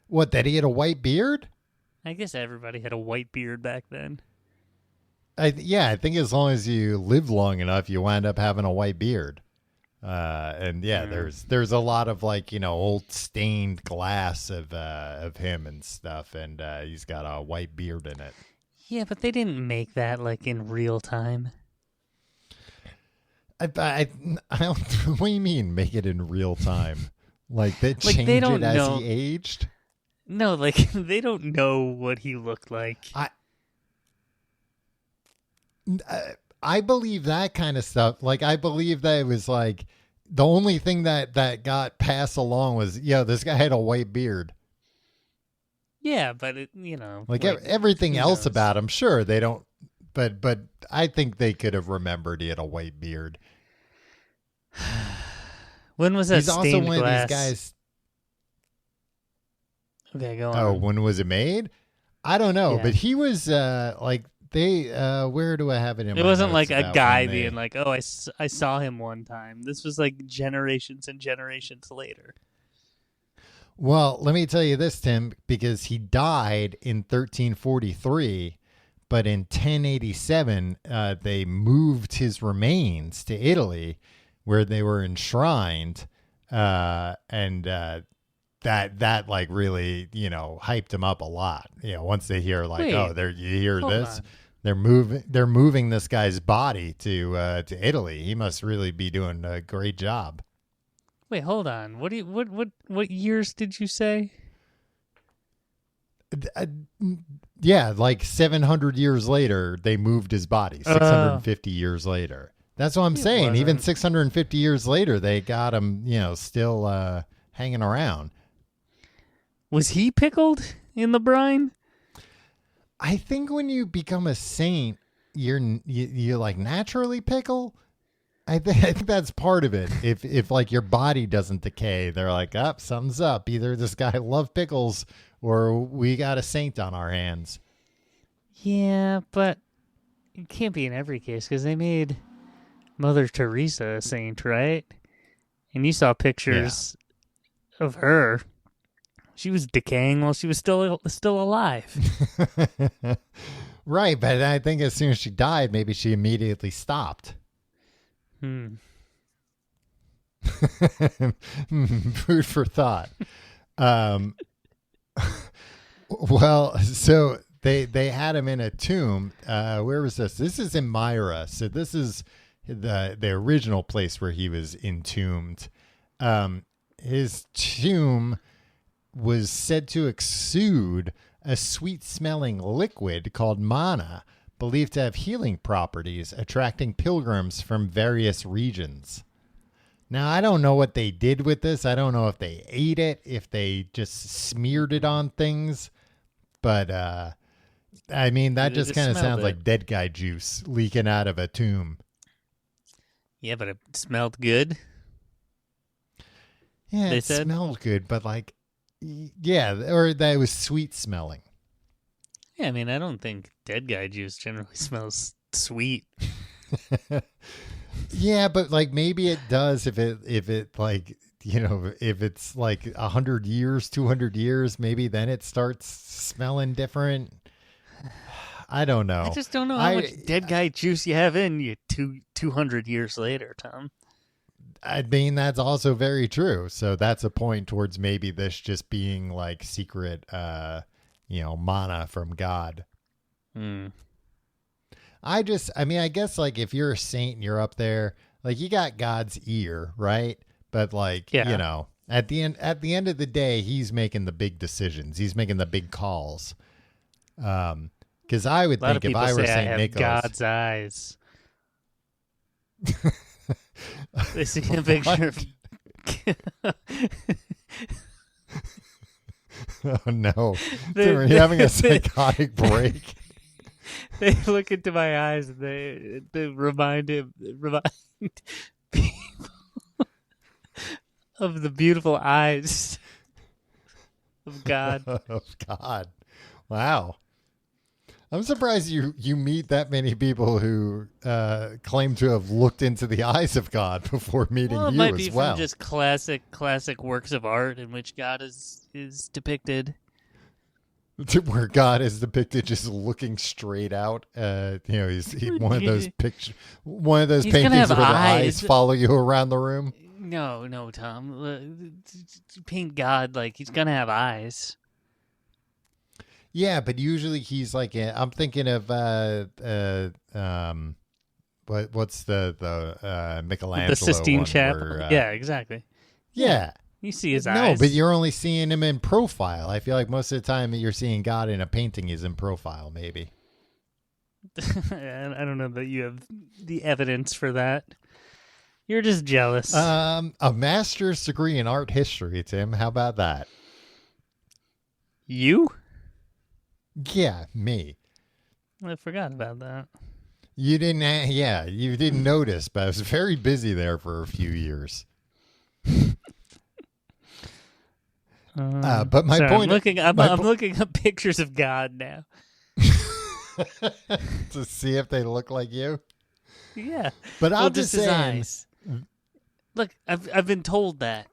What? That he had a white beard? I guess everybody had a white beard back then. I think as long as you live long enough, you wind up having a white beard. And there's a lot of old stained glass of him and stuff, and he's got a white beard in it. Yeah, but they didn't make that in real time. I don't. What do you mean? Make it in real time? Like they change they don't it as know. he aged? No, they don't know what he looked like. I believe that kind of stuff. Like I believe that it was like the only thing that got passed along was this guy had a white beard. Yeah, but Like everything who else knows? about him, sure, they don't. But I think they could have remembered he had a white beard. When was that He's also stained one of these glass? guys. Okay, go Oh, on. when was it made? I don't know, Yeah. but he was like they. Where do I have it in It my wasn't notes like a about when guy being they? like, "Oh, I saw him one time." This was like generations and generations later. Well, let me tell you this, Tim, because he died in 1343, but in 1087 they moved his remains to Italy, where they were enshrined, and that like really hyped him up a lot. Once they hear like, Wait, oh, there you hear hold this, on. they're moving this guy's body to Italy. He must really be doing a great job. Wait, hold on. What years did you say? Uh, yeah, like 700 years later, they moved his body. Uh, 650 years later. That's what I'm it saying. Even wasn't. 650 years later, they got him, still hanging around. Was he pickled in the brine? I think when you become a saint, you like naturally pickle. I think that's part of it. If like your body doesn't decay, they're like, up, something's up. Either this guy loved pickles or we got a saint on our hands. Yeah, but it can't be in every case because they made Mother Teresa a saint, right? And you saw pictures of her. She was decaying while she was still alive. Right, but I think as soon as she died, maybe she immediately stopped. Hmm. Food for thought. Um, well, so they had him in a tomb. Where was this? This is in Myra. So this is the original place where he was entombed. His tomb was said to exude a sweet-smelling liquid called manna, believed to have healing properties, attracting pilgrims from various regions. Now, I don't know what they did with this. I don't know if they ate it, if they just smeared it on things. But, I mean, that Maybe they just just kind of smelled sounds it. like dead guy juice leaking out of a tomb. Yeah, but it smelled good. Yeah, They it said. smelled good, but like, yeah, or that it was sweet smelling. Yeah, I mean, I don't think dead guy juice generally smells sweet. Yeah, but like maybe it does if it like if it's like 100 years, 200 years, maybe then it starts smelling different. I don't know. I just don't know how much dead guy juice you have in you 200 years later, Tom. I mean that's also very true. So that's a point towards maybe this just being like secret, manna from God. Hmm. I mean, I guess like if you're a saint and you're up there, like you got God's ear, right? But like, Yeah. at the end of the day, he's making the big decisions. He's making the big calls. Because I would A lot of think if people I were say I Saint have Nicholas, God's eyes. They see a picture of. oh no, They- Tim, are you having a they- psychotic break? They look into my eyes and they remind people of the beautiful eyes of God. Oh God, wow. I'm surprised you meet that many people who claim to have looked into the eyes of God before meeting Well, it you might as be well. from just classic works of art in which God is depicted. Where God is depicted just looking straight out. He's one of those one of those He's gonna paintings have where the eyes. eyes follow you around the room. No, Tom. Paint God like he's gonna have eyes. Yeah, but usually he's like I'm thinking of what's the Michelangelo The Sistine one Chapel. where, Yeah, exactly. yeah. You see his No, eyes. but you're only seeing him in profile. I feel like most of the time that you're seeing God in a painting is in profile, maybe. I don't know that you have the evidence for that. You're just jealous. A master's degree in art history, Tim. How about that? You? Yeah, me. I forgot about that. You didn't. Yeah, you didn't notice, but I was very busy there for a few years. But my sorry, point. I'm looking up pictures of God now. To see if they look like you. Yeah, But I'm just just saying. his eyes. Look, I've been told that.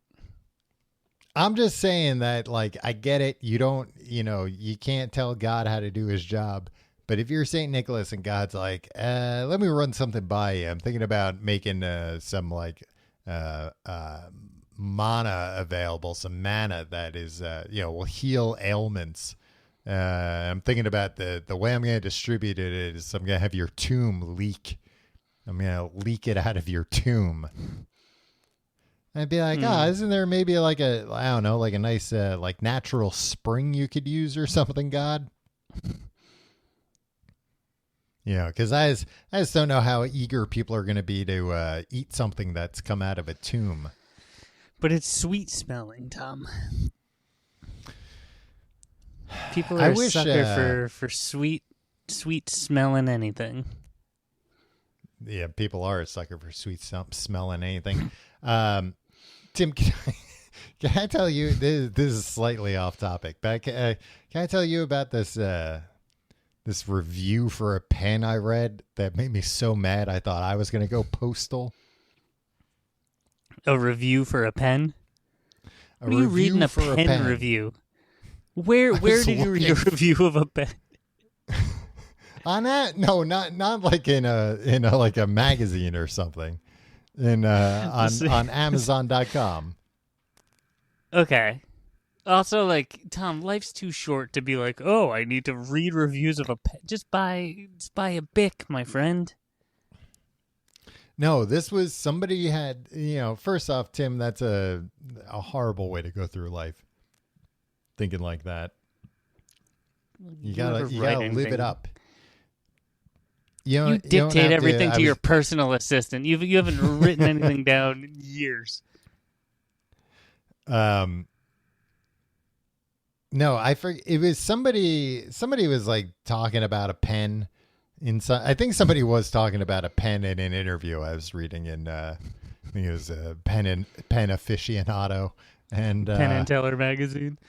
I'm just saying that, like, I get it. You don't, you can't tell God how to do his job. But if you're Saint Nicholas and God's like, let me run something by you. I'm thinking about making some like mana available, some mana that is, will heal ailments. I'm thinking about the way I'm going to distribute it is I'm going to have your tomb leak. I'm going to leak it out of your tomb. I'd be like, isn't there maybe like a nice like natural spring you could use or something, God? Because I just don't know how eager people are going to be to eat something that's come out of a tomb. But it's sweet smelling, Tom. People are a sucker for sweet smelling anything. Yeah, people are a sucker for sweet smelling anything. Tim, can I tell you, this is slightly off topic, but can I tell you about this this review for a pen I read that made me so mad I thought I was going to go postal? A review for a pen? What are you reading a pen review? Where did you read a review of a pen? On that? No, not like in a like a magazine or something. On Amazon.com. Okay. Also, like, Tom, life's too short to be like, oh, I need to read reviews of a pen. Just buy a Bic, my friend. No, this was somebody had, first off, Tim, that's a horrible way to go through life. Thinking like that. You gotta live it up. You dictate everything to your personal assistant. You haven't written anything down in years. No, I forget. It was somebody was like talking about a pen. I think somebody was talking about a pen in an interview I was reading in. I think it was a pen aficionado and Penn and Teller magazine.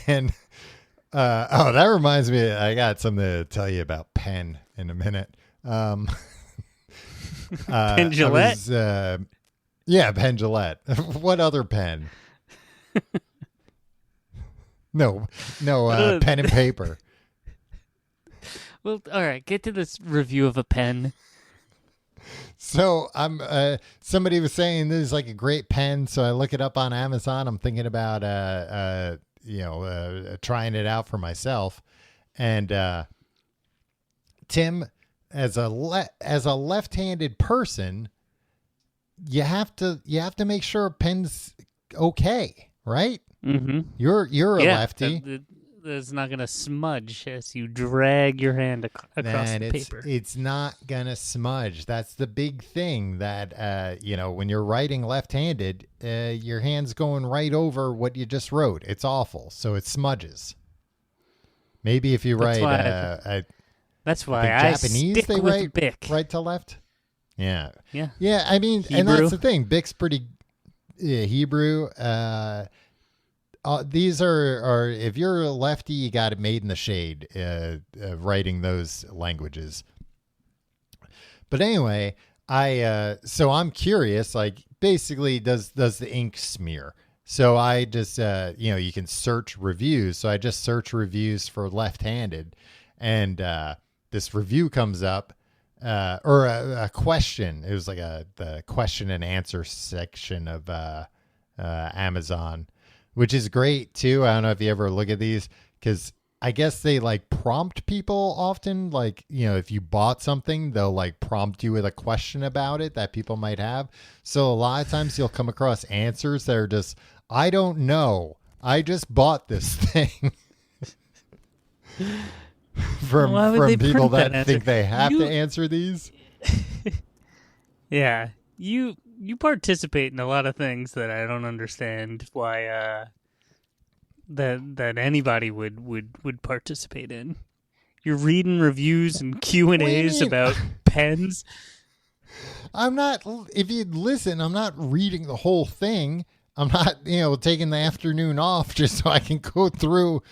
And that reminds me, I got something to tell you about Penn in a minute. Penn Jillette? Penn Jillette. What other pen? No, pen and paper. Well, all right, get to this review of a pen. So I'm somebody was saying this is like a great pen, so I look it up on Amazon. I'm thinking about trying it out for myself. And Tim, as a left-handed person, you have to make sure a pen's okay, right? Mm-hmm. You're a lefty. It's not going to smudge as you drag your hand across the paper. It's not going to smudge. That's the big thing that, when you're writing left-handed, your hand's going right over what you just wrote. It's awful. So it smudges. Maybe if you write... that's why Japanese, stick they with write Bic. Right to left? Yeah. Yeah. Yeah, I mean, Hebrew. And that's the thing. Bic's pretty Hebrew. These are if you're a lefty, you got it made in the shade, writing those languages. But anyway, so I'm curious, like basically does the ink smear? So I just, you can search reviews. So I just search reviews for left-handed, and this review comes up, or a question. It was like the question and answer section of Amazon, which is great too. I don't know if you ever look at these, because I guess they like prompt people often. Like, if you bought something, they'll like prompt you with a question about it that people might have. So a lot of times you'll come across answers that are just, I don't know. I just bought this thing. from people that think they have to answer these. Yeah. You participate in a lot of things that I don't understand why that anybody would participate in. You're reading reviews and Q&As about pens. I'm not, if you listen, I'm not reading the whole thing. I'm not, taking the afternoon off just so I can go through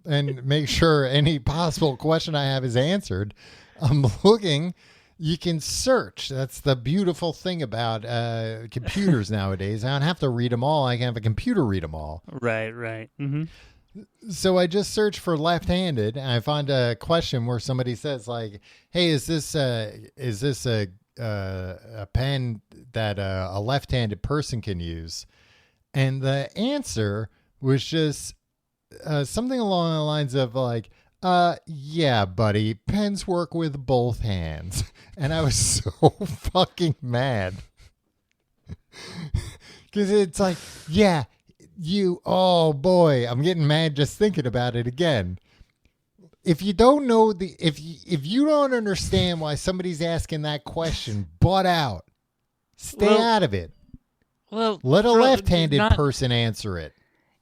and make sure any possible question I have is answered. I'm looking. You can search. That's the beautiful thing about computers nowadays. I don't have to read them all. I can have a computer read them all. Right. Mm-hmm. So I just searched for left-handed, and I found a question where somebody says, like, "Hey, is this a pen that a left-handed person can use?" And the answer was just something along the lines of like, yeah, buddy, pens work with both hands. And I was so fucking mad. Because it's like, yeah, oh boy, I'm getting mad just thinking about it again. If you don't know if you don't understand why somebody's asking that question, butt out. Stay out of it. Well, let a left-handed person answer it.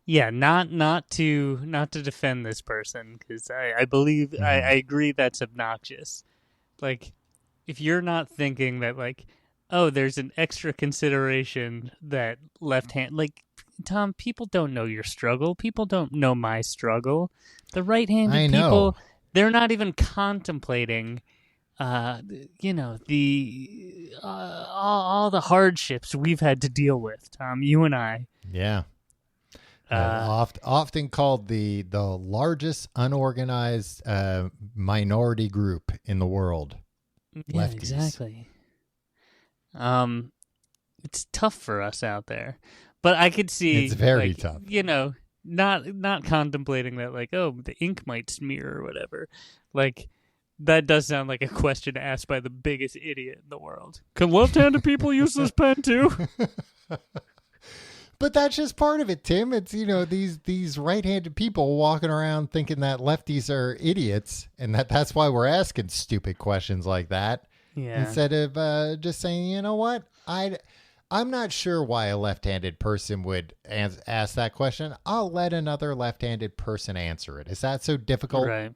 Yeah, not to defend this person, because I believe I agree that's obnoxious. Like, if you're not thinking that, like, oh, there's an extra consideration that left-hand, like, Tom, people don't know your struggle. People don't know my struggle. The right-handed people, they're not even contemplating, all the hardships we've had to deal with, Tom, you and I. Yeah. Often called the largest unorganized minority group in the world. Yeah, Lefties. Exactly. It's tough for us out there, but I could see it's very tough. Not contemplating that, like, oh, the ink might smear or whatever. Like, that does sound like a question asked by the biggest idiot in the world. Can left-handed people use this pen too? But that's just part of it, Tim. It's, these right-handed people walking around thinking that lefties are idiots and that's why we're asking stupid questions like that. Yeah. Instead of just saying, you know what? I'm not sure why a left-handed person would ask that question. I'll let another left-handed person answer it. Is that so difficult? Right.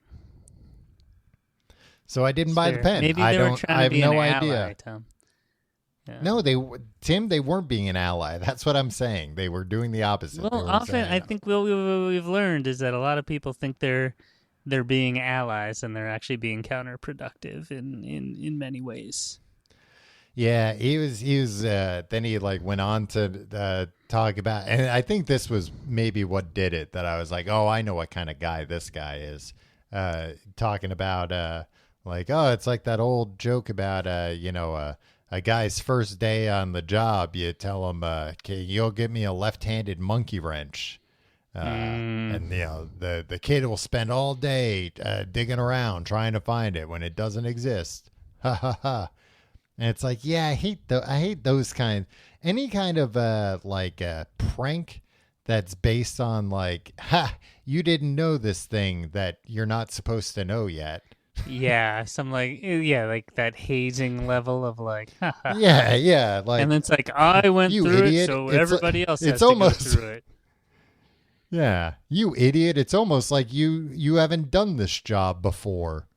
So I didn't buy the pen. Maybe I have no idea. Ally, Tom. Yeah. No, they weren't being an ally. That's what I'm saying. They were doing the opposite. Well, often I think what we've learned is that a lot of people think they're being allies, and they're actually being counterproductive in many ways. Yeah, he was. Then he went on to talk about, and I think this was maybe what did it. That I was like, oh, I know what kind of guy this guy is. Talking about it's like that old joke about a guy's first day on the job. You tell him, "Okay, you'll get me a left-handed monkey wrench," and the kid will spend all day digging around trying to find it when it doesn't exist. Ha ha ha! And it's like, yeah, I hate those kind. Any kind of prank that's based on like, ha, you didn't know this thing that you're not supposed to know yet. Yeah, some like that hazing level of like, yeah, like, and it's like I went through idiot. it, so It's everybody else has almost, to go through it. Yeah, you idiot! It's almost like you haven't done this job before,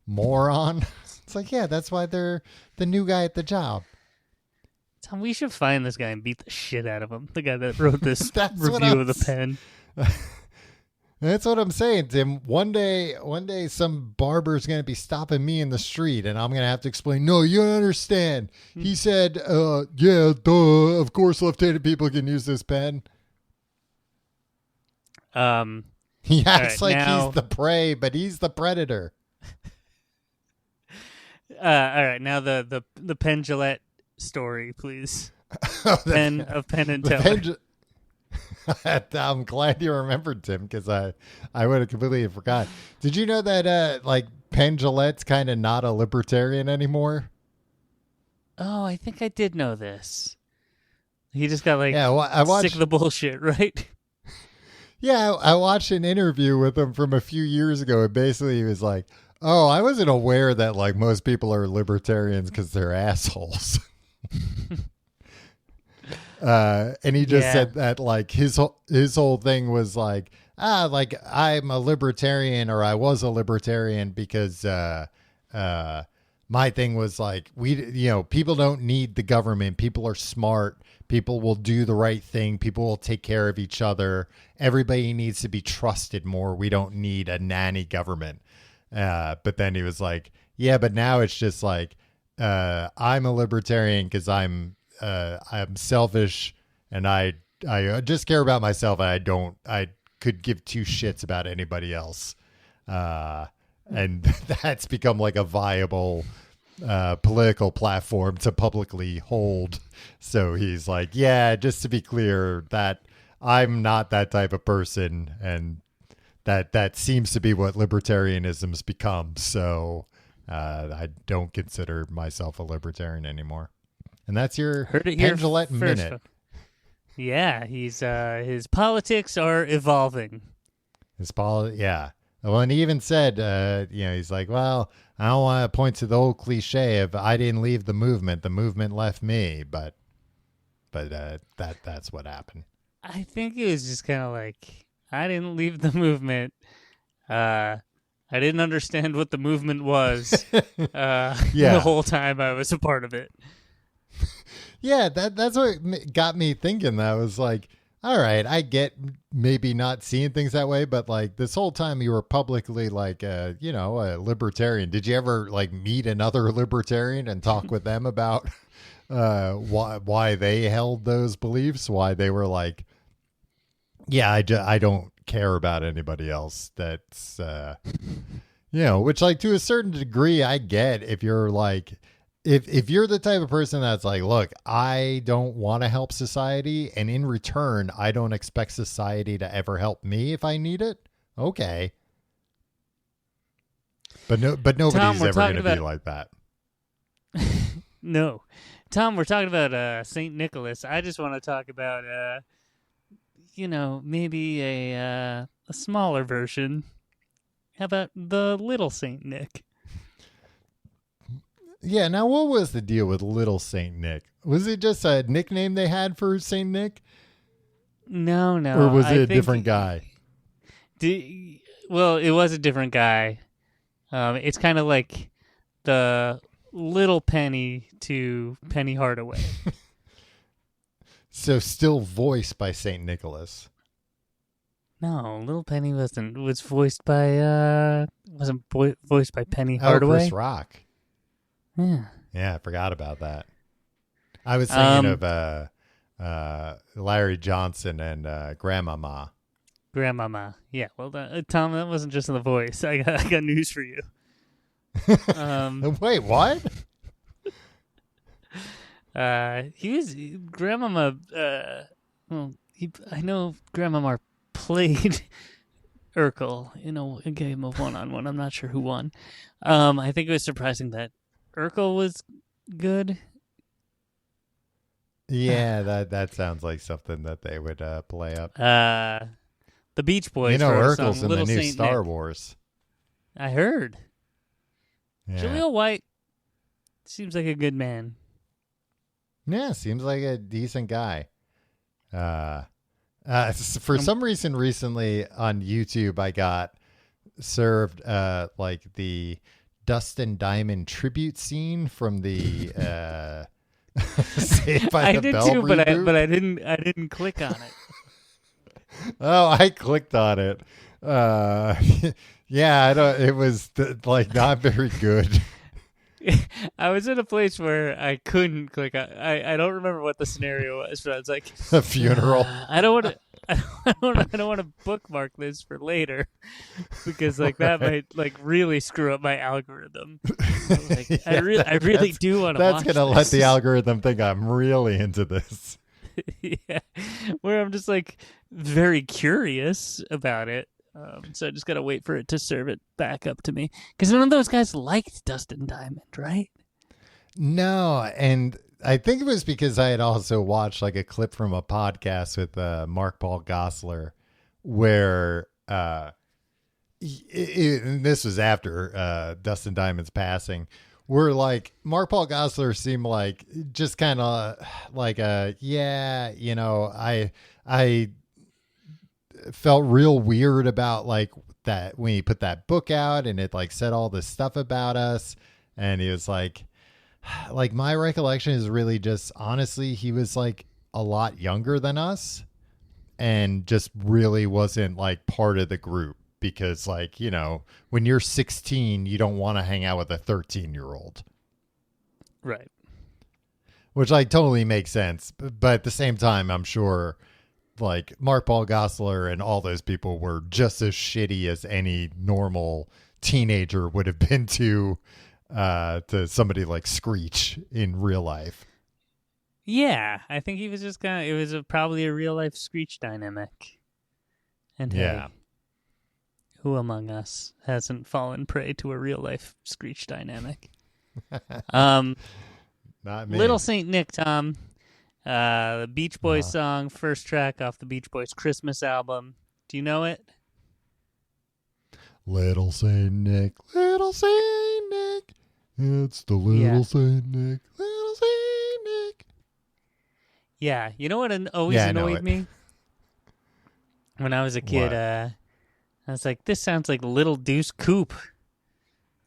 moron. It's like, yeah, that's why they're the new guy at the job. Tom, we should find this guy and beat the shit out of him. The guy that wrote this review of the pen. That's what I'm saying, Tim. One day, some barber's going to be stopping me in the street, and I'm going to have to explain, no, you don't understand. He said, yeah, duh, of course left-handed people can use this pen. He acts like he's the prey, but he's the predator. All right, now the Penn Jillette story, please. Penn and Teller. I'm glad you remembered, Tim, because I would have completely forgot. Did you know that Penn Jillette's kind of not a libertarian anymore? Oh, I think I did know this. He just got sick of the bullshit, right? Yeah, I watched an interview with him from a few years ago, and basically he was like, oh, I wasn't aware that most people are libertarians because they're assholes. And he just said that his whole thing was like, like I'm a libertarian, or I was a libertarian because my thing was like, people don't need the government. People are smart. People will do the right thing. People will take care of each other. Everybody needs to be trusted more. We don't need a nanny government. But then he was like, yeah, but now it's just like, I'm a libertarian because I'm selfish, and I just care about myself. And I could give two shits about anybody else. And that's become like a viable political platform to publicly hold. So he's like, yeah, just to be clear, that I'm not that type of person, and that seems to be what libertarianism's become. So I don't consider myself a libertarian anymore. And that's your Penn Jillette minute. Yeah, he's his politics are evolving. Yeah. Well, and he even said, he's like, well, I don't want to point to the old cliche of I didn't leave the movement left me, but that's what happened. I think it was just kind of like, I didn't leave the movement. I didn't understand what the movement was the whole time I was a part of it. Yeah, that's what got me thinking. That was like, all right, I get maybe not seeing things that way, but like this whole time you were publicly like, a libertarian. Did you ever like meet another libertarian and talk with them about why they held those beliefs? Why they were like, yeah, I don't care about anybody else. That's, which like to a certain degree I get if you're like, if you're the type of person that's like, look, I don't want to help society, and in return, I don't expect society to ever help me if I need it. Okay. But nobody's ever going to be like that. No. Tom, we're talking about Saint Nicholas. I just want to talk about, maybe a smaller version. How about the little Saint Nick? Yeah, now what was the deal with Little Saint Nick? Was it just a nickname they had for Saint Nick? No. Or was it a different guy? Well, it was a different guy. It's kind of like the Little Penny to Penny Hardaway. So still voiced by Saint Nicholas. No, Little Penny was voiced by voiced by Penny Hardaway. Chris Rock. Yeah, I forgot about that. I was thinking of Larry Johnson and Grandmama. Grandmama. Yeah, well, Tom, that wasn't just in the voice. I got news for you. Wait, what? He was Grandmama. I know Grandmama played Urkel in a game of one-on-one. I'm not sure who won. I think it was surprising that Urkel was good. Yeah, that sounds like something that they would play up. The Beach Boys. Urkel's in the new Saint Star Nick. Wars. I heard. Yeah. Jaleel White seems like a good man. Yeah, seems like a decent guy. For some reason recently on YouTube, I got served like the Dustin Diamond tribute scene from the Saved by the Bell too, reboot. but I didn't click on it. Oh, I clicked on it. Yeah, I don't. It was like not very good. I was in a place where I couldn't click on. I don't remember what the scenario was, but I was like, a funeral. I don't want to. I don't want to bookmark this for later because like that might like really screw up my algorithm. Like, Yeah, I really do want to. That's gonna let the algorithm think I'm really into this. Yeah, where I'm just like very curious about it. So I just gotta wait for it to serve it back up to me because none of those guys liked Dustin Diamond, right? No, and I think it was because I had also watched like a clip from a podcast with Mark Paul Gosselaar where this was after Dustin Diamond's passing, where like Mark Paul Gosselaar seemed like just kind of like I felt real weird about like that when he put that book out and it like said all this stuff about us. And he was like my recollection is really just honestly, he was like a lot younger than us and just really wasn't like part of the group because like, you know, when you're 16, you don't want to hang out with a 13-year-old. Right. Which like totally makes sense. But at the same time, I'm sure like Mark Paul Gosselaar and all those people were just as shitty as any normal teenager would have been to somebody like Screech in real life. Yeah, I think he was just it was probably a real life Screech dynamic. And yeah. hey, who among us hasn't fallen prey to a real life Screech dynamic? Not me. Little Saint Nick, Tom. The Beach Boys song, first track off the Beach Boys Christmas album. Do you know it? Little Saint Nick, little Saint Nick. It's the little Saint Nick, little Saint Nick. Yeah, you know what always annoyed me? When I was a kid, I was like, this sounds like Little Deuce Coupe.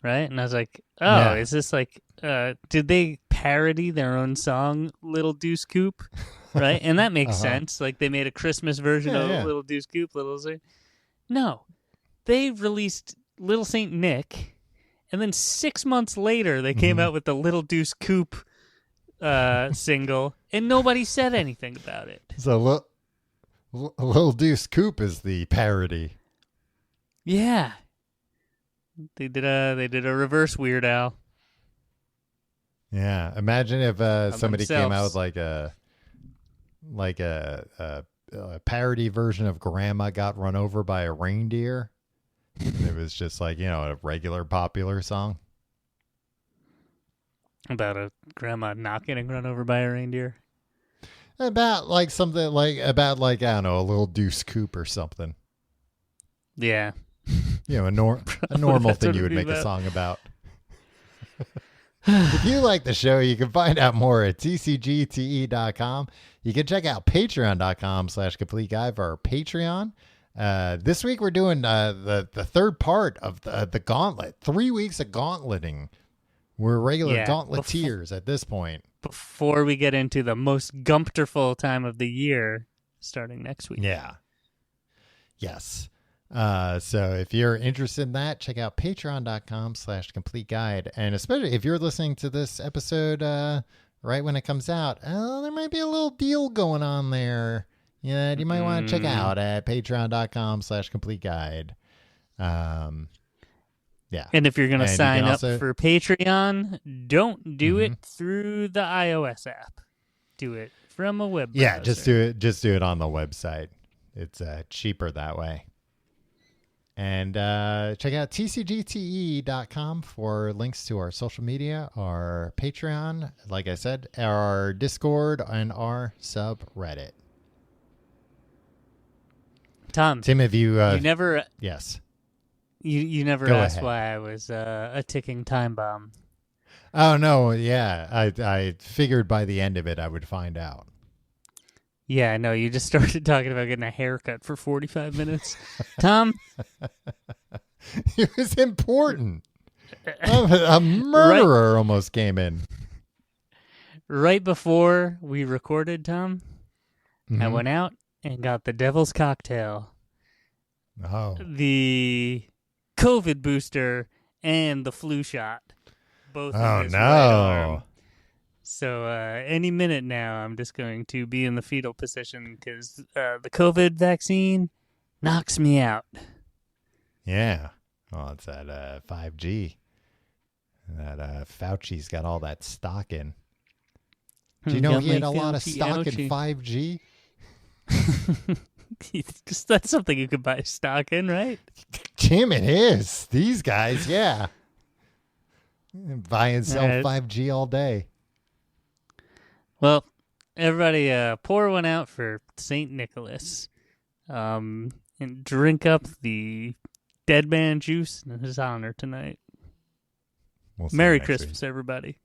Right? And I was like, is this like, did they parody their own song, Little Deuce Coupe? Right? And that makes sense. Like they made a Christmas version of Little Deuce Coupe. No. They released Little Saint Nick, and then 6 months later, they came out with the Little Deuce Coupe single, and nobody said anything about it. So Little Deuce Coupe is the parody. Yeah. They did a reverse Weird Al. Yeah, imagine if somebody came out with like a parody version of Grandma Got Run Over by a Reindeer. It was just like, you know, a regular popular song. About a grandma not getting run over by a reindeer? About like something like, I don't know, a Little Deuce Coupe or something. Yeah. You know, a normal thing you would make a song about. If you like the show, you can find out more at tcgte.com. You can check out patreon.com/complete guide for our Patreon. This week we're doing the third part of the gauntlet. 3 weeks of gauntleting. We're regular gauntleteers at this point. Before we get into the most gumpterful time of the year, starting next week. Yeah. Yes. So if you're interested in that, check out patreon.com/complete guide. And especially if you're listening to this episode right when it comes out, there might be a little deal going on there. Yeah, you might want to check out at patreon.com/complete guide. Yeah. And if you're going to sign up for Patreon, don't do it through the iOS app. Do it from a web browser. Yeah, just do it on the website. It's cheaper that way. And check out tcgte.com for links to our social media, our Patreon, like I said, our Discord, and our subreddit. Tom, Tim, have you never? Yes. You never Go asked ahead. why I was a ticking time bomb. Oh no, yeah, I figured by the end of it I would find out. Yeah, no, you just started talking about getting a haircut for 45 minutes. Tom? It was important. A murderer almost came in. Right before we recorded, Tom, I went out and got the devil's cocktail. Oh. The COVID booster and the flu shot. Both in his no. right arm. So any minute now, I'm just going to be in the fetal position because the COVID vaccine knocks me out. Yeah. Well, it's that 5G. That Fauci's got all that stock in. Do you know he had a lot of stock in 5G? That's something you could buy stock in, right? Jim, it is. These guys, yeah. Buy and sell 5G all day. Well, everybody pour one out for Saint Nicolas. And drink up the dead man juice in his honor tonight. We'll Merry Christmas, everybody.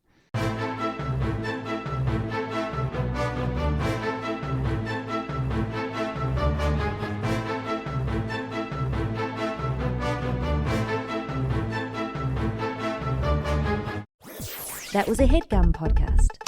That was a HeadGum podcast.